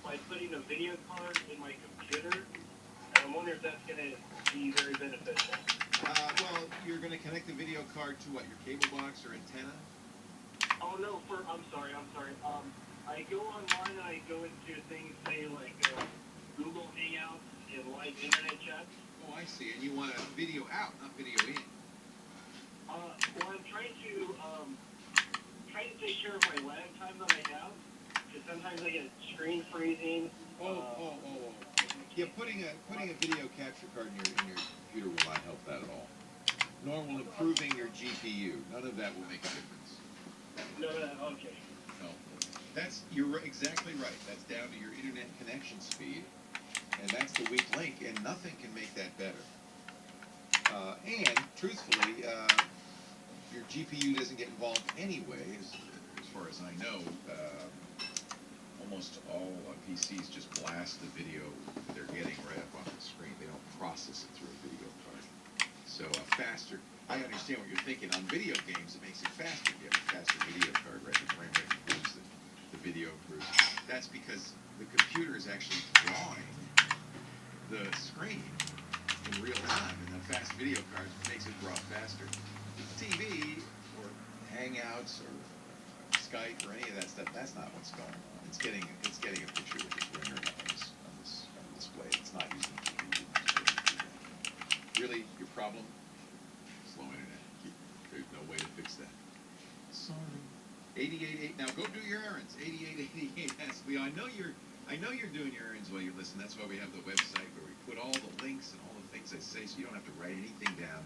by putting a video card in my computer, and I'm wondering if that's going to be very beneficial. Well, you're going to connect the video card to what, your cable box or antenna? Oh no, I'm sorry. I go online and I go into things, say like Google Hangouts and live internet chats. Oh, I see. And you want a video out, not video in. Well, I'm trying to take care of my lag time that I have, because sometimes I get screen freezing. Yeah, putting a video capture card in your computer will not help that at all. Nor will improving your GPU. None of that will make a difference. No, okay. No, you're exactly right. That's down to your internet connection speed, and that's the weak link. And nothing can make that better. And truthfully, your GPU doesn't get involved anyway, as far as I know. Almost all PCs just blast the video they're getting right up on the screen. They don't process it through a video card. So faster. I understand what you're thinking. On video games, it makes it faster. You have a faster video card, right? The frame rate improves, the video improves. That's because the computer is actually drawing the screen in real time, and the fast video card makes it draw faster. TV or Hangouts or Skype or any of that stuff, that's not what's going on. It's getting a picture with this ringer on this display. It's not using the GPU. Really, your problem? Slow internet. There's no way to fix that. Sorry. 88.8. Now go do your errands. 88.88. I know you're doing your errands while you listen. That's why we have the website where we put all the links and all the things I say, so you don't have to write anything down.